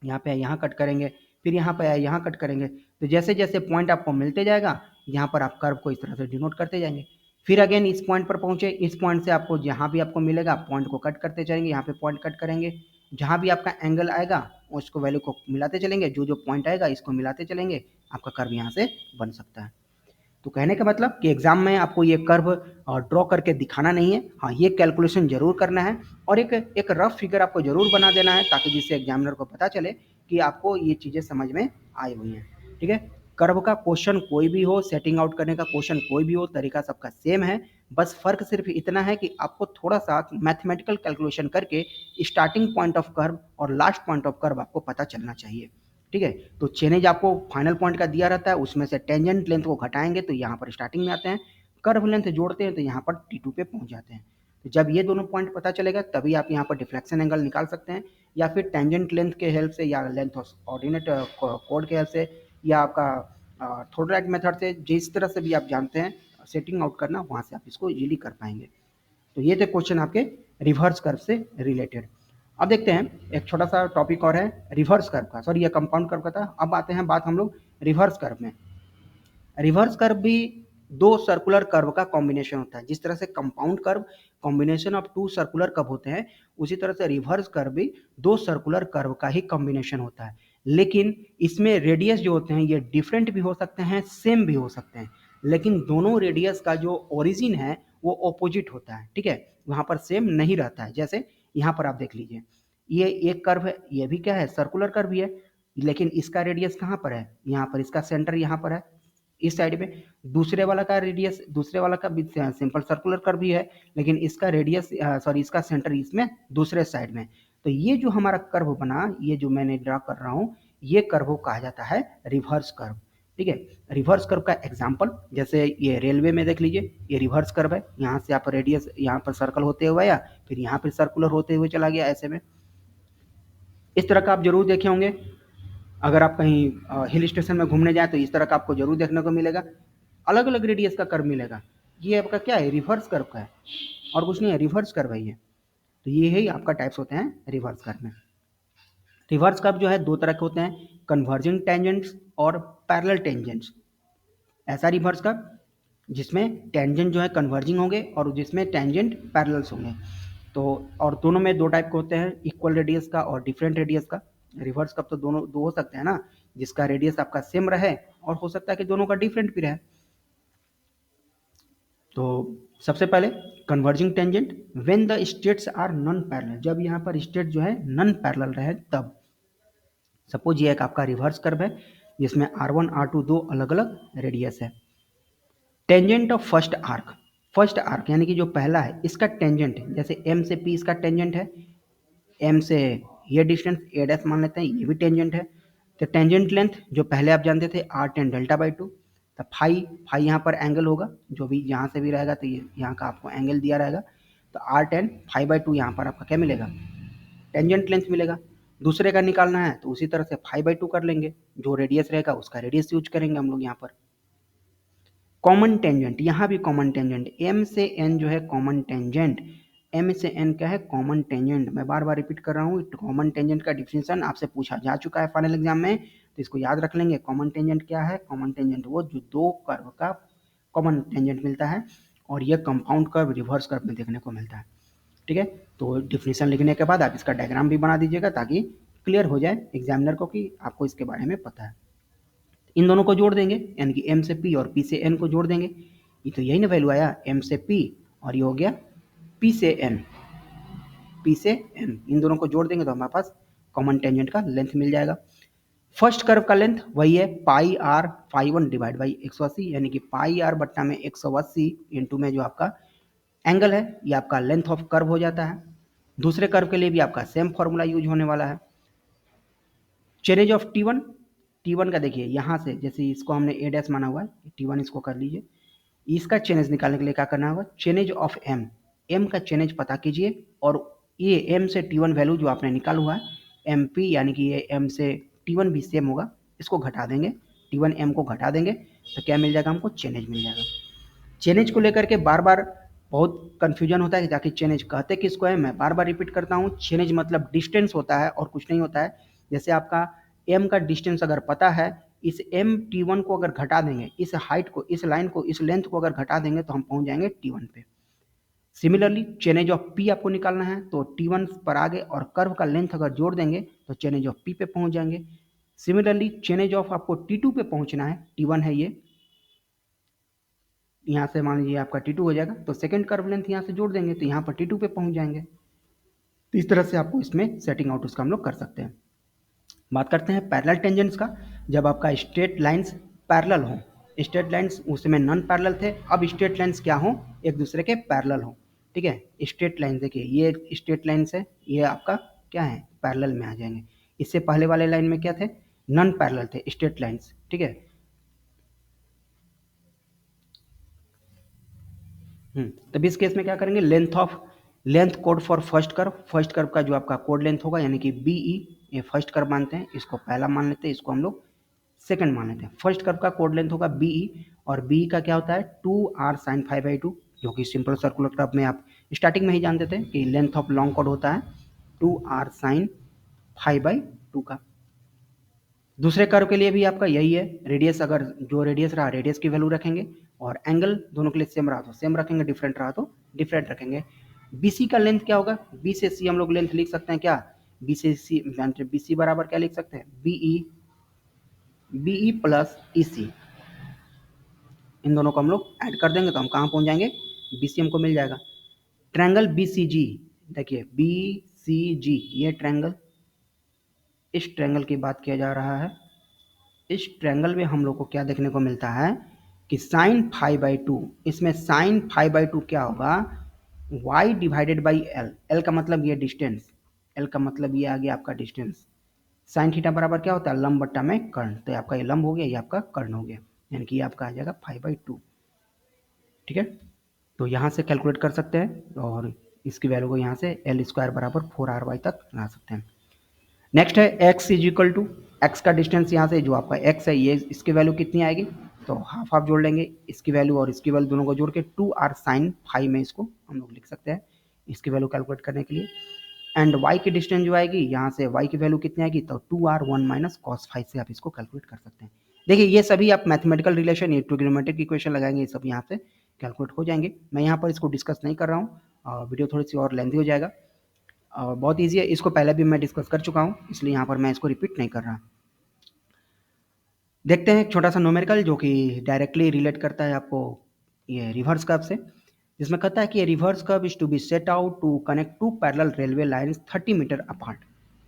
Speaker 1: यहाँ पे यहाँ कट करेंगे, फिर यहाँ पे आया यहाँ कट करेंगे। तो जैसे जैसे पॉइंट आपको मिलते जाएगा, यहाँ पर आप कर्व को इस तरह से डिनोट करते जाएंगे। फिर अगेन इस पॉइंट पर पहुंचे, इस पॉइंट से आपको जहाँ भी आपको मिलेगा पॉइंट को कट करते जाएंगे, यहाँ पे पॉइंट कट करेंगे, जहाँ भी आपका एंगल आएगा उसको वैल्यू को मिलाते चलेंगे, जो जो पॉइंट आएगा इसको मिलाते चलेंगे, आपका कर्व यहाँ से बन सकता है। तो कहने का मतलब कि एग्जाम में आपको ये कर्व ड्रॉ करके दिखाना नहीं है, हाँ ये कैलकुलेशन जरूर करना है और एक रफ फिगर आपको जरूर बना देना है, ताकि जिससे एग्जामिनर को पता चले कि आपको ये चीज़ें समझ में आई हुई हैं। ठीक है, कर्व का क्वेश्चन कोई भी हो, सेटिंग आउट करने का क्वेश्चन कोई भी हो, तरीका सबका सेम है, बस फर्क सिर्फ इतना है कि आपको थोड़ा सा मैथमेटिकल कैलकुलेशन करके स्टार्टिंग पॉइंट ऑफ कर्व और लास्ट पॉइंट ऑफ कर्व आपको पता चलना चाहिए। ठीक है, तो चेनेज आपको फाइनल पॉइंट का दिया रहता है, उसमें से टेंजेंट लेंथ को घटाएंगे तो यहाँ पर स्टार्टिंग में आते हैं, कर्व लेंथ जोड़ते हैं तो यहाँ पर T2 पे पहुंच जाते हैं। तो जब ये दोनों पॉइंट पता चलेगा तभी आप यहाँ पर डिफ्लेक्शन एंगल निकाल सकते हैं, या फिर टेंजेंट लेंथ के हेल्प से या लेंथ ऑफ ऑर्डिनेट कोड के हेल्प से या आपका थोड़राइट मेथड से, जिस तरह से भी आप जानते हैं सेटिंग आउट करना, वहाँ से आप इसको इजीली कर पाएंगे। तो ये थे क्वेश्चन आपके रिवर्स कर्व से रिलेटेड। अब देखते हैं एक छोटा सा टॉपिक और है रिवर्स कर्व का, सॉरी ये कंपाउंड कर्व का था। अब आते हैं बात हम लोग रिवर्स कर्व में। रिवर्स कर्व भी दो सर्कुलर कर्व का कॉम्बिनेशन होता है। जिस तरह से compound curve combination of two circular curve होते हैं, उसी तरह से रिवर्स कर्व भी दो सर्कुलर कर्व का ही कॉम्बिनेशन होता है। लेकिन इसमें रेडियस जो होते हैं ये डिफरेंट भी हो सकते हैं, सेम भी हो सकते हैं, लेकिन दोनों रेडियस का जो ओरिजिन है वो ऑपोजिट होता है। ठीक है, वहाँ पर सेम नहीं रहता है। जैसे यहाँ पर आप देख लीजिए, ये एक कर्व है, ये भी क्या है, सर्कुलर कर्व ही है, लेकिन इसका रेडियस कहाँ पर है, यहाँ पर, इसका सेंटर यहाँ पर है इस साइड में। दूसरे वाला का रेडियस, दूसरे वाला का भी सिंपल सर्कुलर कर्व भी है, लेकिन इसका रेडियस सॉरी इसका सेंटर इसमें दूसरे साइड में। तो ये जो हमारा कर्व बना, ये जो मैंने ड्रा कर रहा हूँ, ये कर्व कहा जाता है रिवर्स कर्व। ठीक है, रिवर्स कर्व का एग्जांपल जैसे ये रेलवे में देख लीजिए, ये रिवर्स कर्व है, यहाँ से आप रेडियस यहाँ पर सर्कल होते हुए आया, फिर यहाँ पर सर्कुलर होते हुए चला गया, ऐसे में। इस तरह का आप जरूर देखे होंगे, अगर आप कहीं हिल स्टेशन में घूमने जाए तो इस तरह का आपको जरूर देखने को मिलेगा, अलग अलग रेडियस का कर्व मिलेगा। ये आपका क्या है, रिवर्स कर्व का है, और कुछ नहीं है, रिवर्स कर्व है ये। तो ये ही आपका टाइप्स होते हैं रिवर्स कर्व में। रिवर्स कर्व जो है दो तरह के होते हैं, कन्वर्जिंग टेंजेंट्स और पैरेलल टेंजेंट्स। ऐसा रिवर्स कर्व जिसमें टेंजेंट जो है कन्वर्जिंग होंगे और जिसमें टेंजेंट पैरेलल्स होंगे। तो और दोनों में दो टाइप के होते हैं, इक्वल रेडियस का और डिफरेंट रेडियस का। रिवर्स कर्व तो दोनों दो हो सकते हैं ना, जिसका रेडियस आपका सेम रहे और हो सकता है कि दोनों का डिफरेंट भी रहे। तो सबसे पहले converging tangent, when the states are non parallel, जब यहाँ पर स्टेट जो है नॉन पैरेलल रहे तब। सपोज ये एक आपका रिवर्स कर्व है जिसमें R1 R2 दो अलग अलग रेडियस है। Tangent of first arc, first arc यानी कि जो पहला है इसका टेंजेंट, जैसे M से P इसका टेंजेंट है, M से ये डिस्टेंस ए डैश मान लेते हैं, ये भी टेंजेंट है। तो टेंजेंट लेंथ जो पहले आप जानते थे R10 डेल्टा बाई 2, तो फाई यहाँ पर एंगल होगा, जो भी यहाँ से भी रहेगा तो ये यहाँ का आपको एंगल दिया रहेगा, तो R10 फाई बाई 2 यहाँ पर आपका क्या मिलेगा, टेंजेंट लेंथ मिलेगा। दूसरे का निकालना है तो उसी तरह से फाई बाई 2 कर लेंगे, जो रेडियस रहेगा उसका रेडियस यूज करेंगे हम लोग यहाँ पर। कॉमन टेंजेंट, यहाँ भी कॉमन टेंजेंट, M से N जो है कॉमन टेंजेंट, M से N क्या है, कॉमन टेंजेंट। मैं बार बार रिपीट कर रहा हूँ, कॉमन टेंजेंट का डिफिनेशन आपसे पूछा जा चुका है फाइनल एग्जाम में, तो इसको याद रख लेंगे। कॉमन टेंजेंट क्या है, कॉमन टेंजेंट वो जो दो कर्व का कॉमन टेंजेंट मिलता है, और ये कंपाउंड कर्व रिवर्स कर्व में देखने को मिलता है। ठीक है, तो डिफिनेशन लिखने के बाद आप इसका डायग्राम भी बना दीजिएगा ताकि क्लियर हो जाए एग्जामिनर को कि आपको इसके बारे में पता है। इन दोनों को जोड़ देंगे, यानी कि M से P और P से N को जोड़ देंगे। ये तो यही ना वैल्यू आया, M से P और ये हो गया P से N, P से N, इन दोनों को जोड़ देंगे तो हमारे पास कॉमन टेंजेंट का लेंथ मिल जाएगा। फर्स्ट कर्व का लेंथ वही है पाई आर फाई 1 डिवाइड बाई 180, यानी कि पाई आर बट्टा में 180 इंटू में जो आपका एंगल है ये आपका लेंथ ऑफ कर्व हो जाता है। दूसरे कर्व के लिए भी आपका सेम फॉर्मूला यूज होने वाला है। चेनेज ऑफ T1, T1 का देखिए यहाँ से, जैसे इसको हमने ए डैश माना हुआ है, T1 इसको कर लीजिए। इसका चेनेज निकालने के लिए क्या करना होगा, चेनेज ऑफ M, M का चेनेज पता कीजिए, और ये M से T1 वैल्यू जो आपने निकाला हुआ है MP, यानी कि ये M से T1 भी सेम होगा, इसको घटा देंगे, T1 M को घटा देंगे तो क्या मिल जाएगा, हमको चेनेज मिल जाएगा। चेनेज को लेकर के बार बार बहुत कन्फ्यूजन होता है कि जाके चेनेज कहते किसको है। मैं बार बार रिपीट करता हूँ, चेनेज मतलब डिस्टेंस होता है और कुछ नहीं होता है। जैसे आपका M का डिस्टेंस अगर पता है, इस M T1 को अगर घटा देंगे, इस हाइट को, इस लाइन को, इस लेंथ को अगर घटा देंगे तो हम पहुंच जाएंगे T1 पे। सिमिलरली चेनेज ऑफ P आपको निकालना है तो T1 पर आगे और कर्व का लेंथ अगर जोड़ देंगे तो चेनेज ऑफ P पे पहुंच जाएंगे। सिमिलरली चेनेज ऑफ आपको T2 पे पहुंचना है, T1 है ये, यहाँ से मान लीजिए आपका T2 हो जाएगा, तो सेकंड कर्व लेंथ यहाँ से जोड़ देंगे तो यहाँ पर T2 पे पहुँच जाएंगे। तो इस तरह से आपको इसमें सेटिंग आउट उसका हम लोग कर सकते हैं। बात करते हैं पैरेलल टेंजेंट्स का। जब आपका स्ट्रेट लाइंस पैरेलल हों, स्ट्रेट लाइंस उस समय नॉन पैरेलल थे, अब स्ट्रेट लाइंस क्या हों, एक दूसरे के पैरेलल हों। ठीक है, स्ट्रेट लाइन देखिए, ये स्ट्रेट लाइंस है, ये आपका क्या है, पैरेलल में आ जाएंगे। इससे पहले वाले लाइन में क्या थे, नॉन पैरेलल थे स्ट्रेट लाइंस। ठीक है, तब इस केस में क्या करेंगे, length code for first curve का जो आपका कोड लेंथ होगा यानी कि BE, ये फर्स्ट कर्व मानते हैं, इसको पहला मान लेते हैं, इसको हम लोग सेकंड मान लेते हैं। फर्स्ट कर्व का कोड लेंथ होगा BE, और BE का क्या होता है 2r sin phi by 2, जो कि सिंपल सर्कुलर कर्व में आप स्टार्टिंग में ही जानते थे कि लेंथ ऑफ लॉन्ग कोड होता है 2r sin phi by 2 का। दूसरे कर्व के लिए भी आपका यही है, रेडियस अगर जो रेडियस रहा रेडियस की वैल्यू रखेंगे, और एंगल दोनों के लिए सेम रहा तो सेम रखेंगे, डिफरेंट रहा तो डिफरेंट रखेंगे। BC का लेंथ क्या होगा, B से C हम लोग लेंथ लिख सकते हैं क्या, B से C, BC बराबर क्या लिख सकते हैं, BE प्लस EC, इन दोनों को हम लोग ऐड कर देंगे तो हम कहाँ पहुँच जाएंगे, BC हमको मिल जाएगा। ट्रायंगल BCG, देखिए BCG, ये ट्रायंगल, इस ट्रायंगल की बात किया जा रहा है। इस ट्रायंगल में हम लोग को क्या देखने को मिलता है कि साइन फाइव बाई टू, इसमें साइन फाइव बाई टू क्या होगा, y divided by L, L का मतलब ये डिस्टेंस, एल का मतलब ये आ गया आपका डिस्टेंस। साइन थीटा बराबर क्या होता है, लंब बट्टा में कर्ण, तो आपका ये लंब हो गया, ये आपका कर्ण हो गया, यानी कि ये आपका आ जाएगा 5/2। ठीक है, तो यहाँ से कैलकुलेट कर सकते हैं, और इसकी वैल्यू को यहाँ से L² बराबर 4RY तक ला सकते हैं। नेक्स्ट है x is equal to, X का डिस्टेंस यहाँ से जो आपका x है, ये इसकी वैल्यू कितनी आएगी, तो हाफ हाफ जोड़ लेंगे, इसकी वैल्यू और इसकी वैल्यू दोनों को जोड़ के 2r sin phi में इसको हम लोग लिख सकते हैं, इसकी वैल्यू कैलकुलेट करने के लिए। एंड y की डिस्टेंस जो आएगी यहाँ से, y की वैल्यू कितनी आएगी, तो 2r1 माइनस कॉस फाइव से आप इसको कैलकुलेट कर सकते हैं। देखिए ये सभी आप मैथमेटिकल रिलेशन, ये ट्रिग्नोमेट्रिक इक्वेशन लगाएंगे, ये सब यहाँ से कैलकुलेट हो जाएंगे। मैं यहाँ पर इसको डिस्कस नहीं कर रहा हूँ, वीडियो थोड़ी सी और लेंथी हो जाएगा, बहुत ईजी है, इसको पहले भी मैं डिस्कस कर चुका हूँ, इसलिए यहाँ पर मैं इसको रिपीट नहीं कर रहा। देखते हैं एक छोटा सा न्यूमेरिकल जो कि डायरेक्टली रिलेट करता है आपको ये रिवर्स कर्व से, जिसमें कहता है कि reverse curve is to be set out to connect two parallel railway lines 30 meter apart.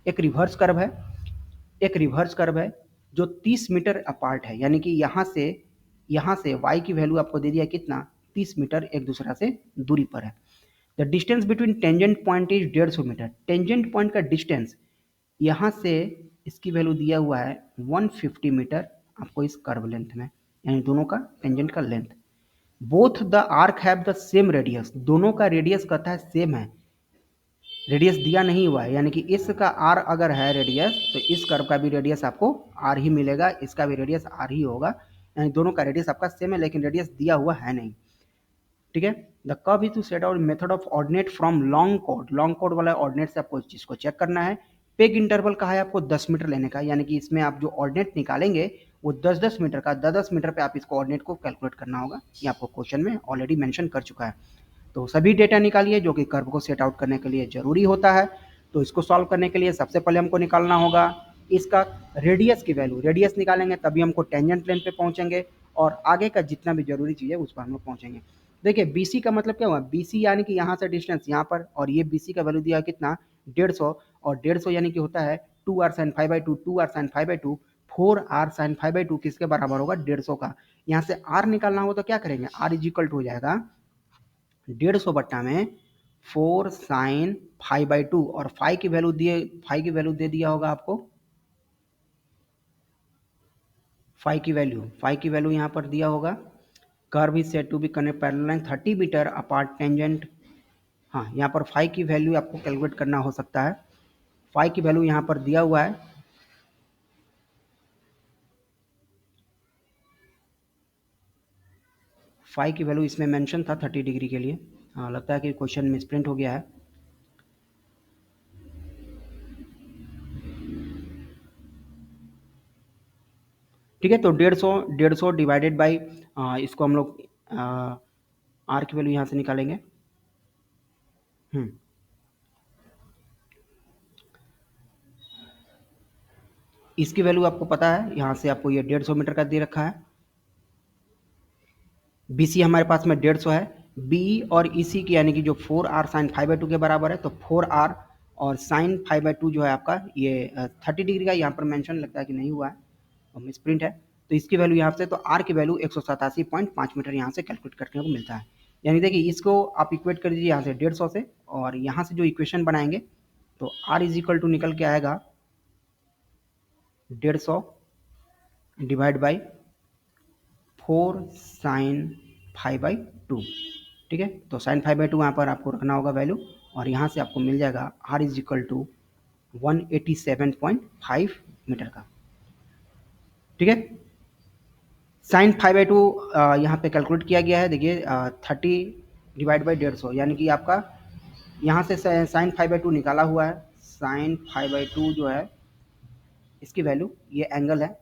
Speaker 1: एक रिवर्स कर्व है, एक रिवर्स कर्व है जो 30 मीटर अपार्ट है, यानी कि यहाँ से y की वैल्यू आपको दे दिया कितना, 30 मीटर एक दूसरा से दूरी पर है। The distance between tangent point is 150 meter, tangent point का डिस्टेंस यहाँ से इसकी वैल्यू दिया हुआ है 150 मीटर आपको इस कर्व लेंथ में, यानी दोनों का टेंजेंट का length. Both the arc have the same radius, दोनों का रेडियस कहता है सेम है, रेडियस दिया नहीं हुआ है, यानी कि इसका आर अगर है रेडियस तो इस कर्व का भी रेडियस आपको आर ही मिलेगा, इसका भी रेडियस आर ही होगा, यानी दोनों का रेडियस आपका सेम है, लेकिन रेडियस दिया हुआ है नहीं। ठीक है, the curve is to set out method of ordinate from long कोड वाला ऑर्डिनेट से आपको इस चीज को चेक करना है। पेग इंटरवल कहा है आपको 10 मीटर लेने का, यानी कि इसमें आप जो ऑर्डिनेट निकालेंगे वो 10-10 मीटर का, 10-10 मीटर पे आप इसको ऑर्डिनेट को कैलकुलेट करना होगा, ये आपको क्वेश्चन में ऑलरेडी मेंशन कर चुका है। तो सभी डेटा निकालिए जो कि कर्व को सेट आउट करने के लिए जरूरी होता है। तो इसको सॉल्व करने के लिए सबसे पहले हमको निकालना होगा इसका रेडियस की वैल्यू, रेडियस निकालेंगे तभी हमको टेंजेंट लेंथ पे पहुंचेंगे, और आगे का जितना भी जरूरी चीज़ है उस पर हम लोग पहुंचेंगे। देखिए BC का मतलब क्या हुआ, BC यानी कि यहाँ से डिस्टेंस यहाँ पर, और ये BC का वैल्यू दिया है कितना 150, और 150 यानी कि होता है 2r sin phi by 2, 2r sin phi by 2, 4r sin phi by 2 किसके बराबर होगा 150 का। यहाँ से r निकालना होगा तो क्या करेंगे, r इज इक्वल टू हो जाएगा 150 बट्टा में 4 साइन 5/2, और फाइव की वैल्यू दे दिया होगा आपको, फाइव की वैल्यू यहाँ पर दिया होगा। Curve is said to be connect parallel line 30 meter apart tangent, हाँ यहाँ पर फाइव की वैल्यू आपको कैलकुलेट करना हो सकता है, फाइव की वैल्यू यहाँ पर दिया हुआ है, फाइव की वैल्यू इसमें मेंशन था 30 डिग्री के लिए, हाँ लगता है कि क्वेश्चन मिसप्रिंट हो गया है। ठीक है, तो 150 डिवाइडेड बाई, इसको हम लोग आर की वैल्यू यहाँ से निकालेंगे। इसकी वैल्यू आपको पता है, यहाँ से आपको ये 150 मीटर का दे रखा है, BC हमारे पास में 150 है, BE और EC की यानी कि जो 4R साइन 5/2 के बराबर है, तो 4R और साइन 5/2 जो है आपका ये 30 डिग्री का यहाँ पर मेंशन लगता है कि नहीं हुआ है, मिसप्रिंट है, तो इसकी वैल्यू यहाँ से, तो R की वैल्यू 187.5 मीटर यहाँ से कैलकुलेट करने को मिलता है। यानी देखिए इसको आप इक्वेट कर दीजिए यहाँ से 150 से, और यहाँ से जो इक्वेशन बनाएंगे तो R इज इक्वल टू निकल के आएगा 150 डिवाइड बाई 4 साइन 5/2, ठीक है। तो साइन 5/2 यहाँ पर आपको रखना होगा वैल्यू, और यहाँ से आपको मिल जाएगा R is equal to 187.5 meter का, ठीक है। साइन 5/2 यहाँ पे कैलकुलेट किया गया है, देखिए 30 डिवाइड बाई 150, यानी कि आपका यहाँ से साइन 5/2 निकाला हुआ है। साइन 5/2 जो है इसकी वैल्यू, ये एंगल है,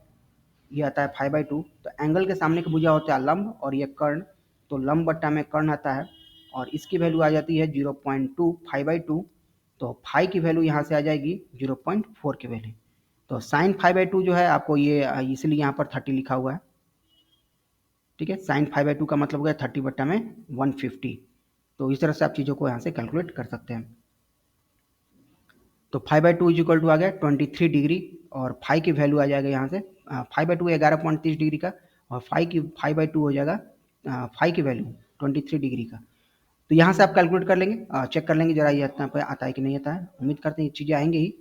Speaker 1: ये आता है 5/2, तो एंगल के सामने की भुजा होता है लंब और ये कर्ण, तो लंब बट्टा में कर्ण आता है, और इसकी वैल्यू आ जाती है 0.2 5/2, तो फाई की वैल्यू यहाँ से आ जाएगी 0.4 की वैल्यू। तो साइन 5/2 जो है आपको ये इसलिए यहाँ पर 30 लिखा हुआ है, ठीक है। साइन 5/2 का मतलब हो गया 30 बट्टा में 150, तो इस तरह से आप चीज़ों को यहाँ से कैलकुलेट कर सकते हैं। तो 5/2 इज इक्वल टू आ गया 23 डिग्री, और फाई की वैल्यू आ जाएगा यहाँ से 5/2 11.30 डिग्री का, और फाई की 5/2 हो जाएगा फाई की वैल्यू 23 डिग्री का। तो यहाँ से आप कैलकुलेट कर लेंगे, चेक कर लेंगे जरा ये इतना पे आता है कि नहीं आता है, उम्मीद करते हैं ये चीज़ें आएंगे ही,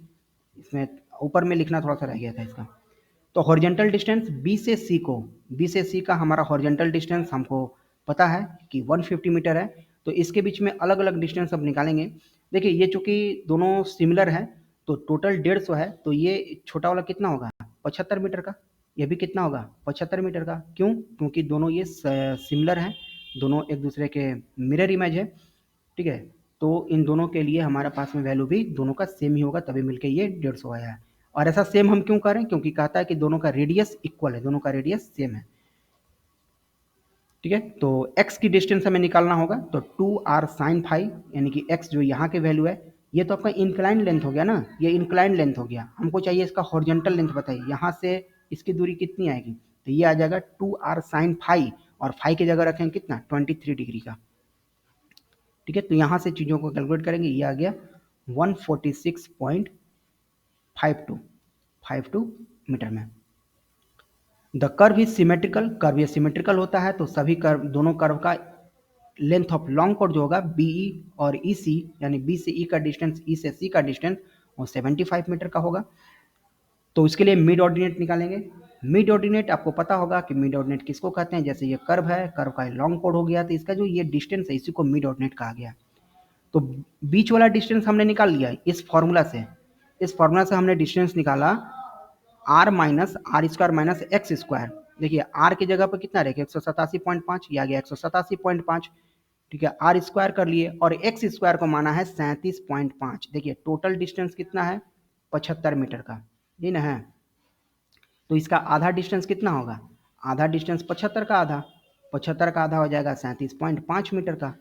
Speaker 1: इसमें ऊपर में लिखना थोड़ा सा रह गया था इसका। तो हॉरिजॉन्टल डिस्टेंस बी से सी का हमारा हॉरिजॉन्टल डिस्टेंस हमको पता है कि 150 मीटर है, तो इसके बीच में अलग अलग डिस्टेंस अब निकालेंगे। देखिए ये चूंकि दोनों सिमिलर है, तो टोटल 150 है, तो ये छोटा वाला कितना होगा 75 मीटर का, ये भी कितना होगा 75 मीटर का। क्यों? क्योंकि दोनों ये सिमिलर हैं, दोनों एक दूसरे के मिरर इमेज है, ठीक है। तो इन दोनों के लिए हमारे पास में वैल्यू भी दोनों का सेम ही होगा, तभी मिलके ये 150 आया है। और ऐसा सेम हम क्यों करें? क्योंकि कहता है कि दोनों का रेडियस इक्वल है, दोनों का रेडियस सेम है, ठीक है। तो x की डिस्टेंस हमें निकालना होगा, तो 2r साइन फाइव, यानी कि x जो यहाँ के वैल्यू है, ये तो आपका इंक्लाइन लेंथ हो गया ना, ये इंक्लाइन लेंथ हो गया, हमको चाहिए इसका हॉरिजॉन्टल लेंथ बताइए, यहाँ से इसकी दूरी कितनी आएगी, तो ये आ जाएगा 2r साइन फाइव, और फाइव की जगह रखेंगे कितना 23 डिग्री का, ठीक है। तो यहाँ से चीज़ों को कैलकुलेट करेंगे, ये आ गया 146.52 मीटर में। The curve is symmetrical, curve ये सिमेट्रिकल होता है, तो सभी कर्व, दोनों कर्व का लेंथ ऑफ लॉन्ग कोड जो होगा बीई और ईसी, यानी बी से ई का डिस्टेंस, ई से सी का डिस्टेंस, वो 75 मीटर का होगा। तो इसके लिए मिड ऑर्डिनेट निकालेंगे। मिड ऑर्डिनेट आपको पता होगा कि मिड ऑर्डिनेट किसको कहते हैं, जैसे ये कर्व है, कर्व का लॉन्ग कोड हो गया, तो इसका जो ये डिस्टेंस है इसी को मिड ऑर्डिनेट कहा गया। तो बीच वाला डिस्टेंस हमने निकाल लिया इस फॉर्मूला से, इस फॉर्मूला से हमने डिस्टेंस निकाला r minus R square minus X square. देखिए r की जगह पर कितना रहेगा 187.5, ये आ गया 187.5, ठीक है। आर स्क्वायर कर लिए और एक्स स्क्वायर को माना है 37.5। देखिए टोटल डिस्टेंस कितना है 75 मीटर का, ये ना है। तो इसका आधा डिस्टेंस कितना होगा, आधा डिस्टेंस 75 का आधा, 75 का आधा हो जाएगा 37.5 मीटर का।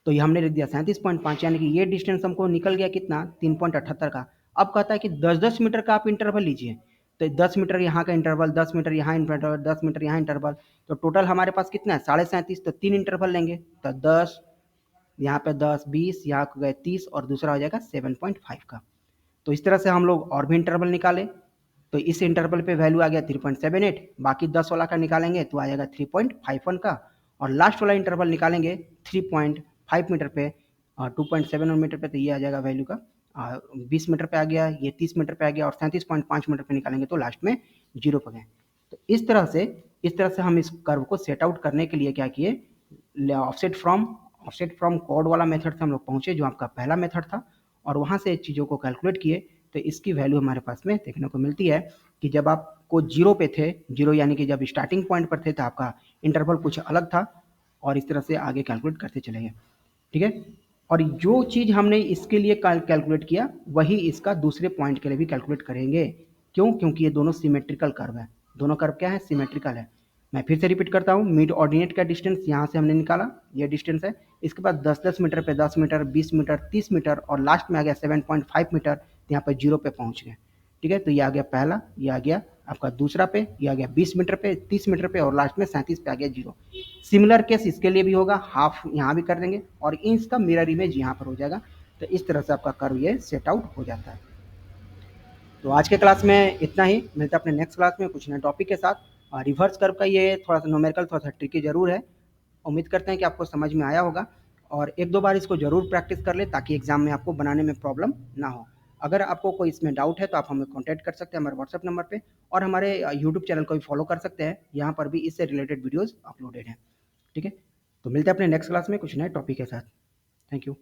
Speaker 1: तो ये हमने लिख दिया 37.5, यानी कि ये डिस्टेंस हमको निकल गया कितना 3.78 का। अब कहता है कि 10-10 मीटर का आप इंटरवल लीजिए, तो 10 मीटर यहाँ का इंटरवल, 10 मीटर यहाँ इंटरवल, 10 मीटर यहाँ इंटरवल, तो टोटल हमारे पास कितना है 37.5, तो 3 इंटरवल लेंगे, तो 10 यहाँ पे 10 20 यहाँ गए 30, और दूसरा हो जाएगा 7.5 का। तो इस तरह से हम लोग और भी इंटरवल निकाले, तो इस इंटरवल पे वैल्यू आ गया 3.78, बाकी 10 वाला का निकालेंगे तो आ जाएगा 3.51 का, और लास्ट वाला इंटरवल निकालेंगे 3.5 मीटर पे और 2.7 मीटर पे, तो ये आ जाएगा वैल्यू का 20 मीटर पे आ गया, ये 30 मीटर पे आ गया, और 37.5 मीटर पे निकालेंगे तो लास्ट में 0 पे गए। तो इस तरह से हम इस कर्व को सेट आउट करने के लिए क्या किए, ऑफसेट फ्रॉम कोड वाला मेथड से हम लोग पहुंचे, जो आपका पहला मेथड था, और वहां से चीज़ों को कैलकुलेट किए। तो इसकी वैल्यू हमारे पास में देखने को मिलती है कि जब आपको 0 पे थे, 0 यानी कि जब स्टार्टिंग पॉइंट पर थे, तो आपका इंटरवल कुछ अलग था, और इस तरह से आगे कैलकुलेट करते चले गए, ठीक है। और जो चीज़ हमने इसके लिए कैलकुलेट किया वही इसका दूसरे पॉइंट के लिए भी कैलकुलेट करेंगे। क्यों? क्योंकि ये दोनों सिमेट्रिकल कर्व है, दोनों कर्व क्या है सिमेट्रिकल है। मैं फिर से रिपीट करता हूँ, मिड ऑर्डिनेट का डिस्टेंस यहाँ से हमने निकाला, ये डिस्टेंस है, इसके बाद 10-10 मीटर पे 10 मीटर, 20 मीटर, 30 मीटर, और लास्ट में आ गया 7.5 मीटर, तो यहाँ पर 0 पे पहुँच गए, ठीक है। तो ये आ गया पहला, ये आ गया आपका दूसरा पे ये आ गया 20 मीटर पे, 30 मीटर पे और लास्ट में 37 पे आ गया 0। सिमिलर केस इसके लिए भी होगा, हाफ यहाँ भी कर देंगे और इंच का मिरर इमेज यहाँ पर हो जाएगा। तो इस तरह से आपका कर्व ये सेट आउट हो जाता है। तो आज के क्लास में इतना ही, मिलता है अपने नेक्स्ट क्लास में कुछ नए टॉपिक के साथ। रिवर्स कर्व का ये थोड़ा सा न्यूमेरिकल थोड़ा सा ट्रिकी जरूर है, उम्मीद करते हैं कि आपको समझ में आया होगा और एक दो बार इसको जरूर प्रैक्टिस कर ले ताकि एग्जाम में आपको बनाने में प्रॉब्लम ना हो। अगर आपको कोई इसमें डाउट है तो आप हमें कॉन्टैक्ट कर सकते हैं हमारे व्हाट्सएप नंबर पे और हमारे यूट्यूब चैनल को भी फॉलो कर सकते हैं, यहाँ पर भी इससे रिलेटेड वीडियोज़ अपलोडेड हैं। ठीक है, तो मिलते हैं अपने नेक्स्ट क्लास में कुछ नए टॉपिक के साथ। Thank you.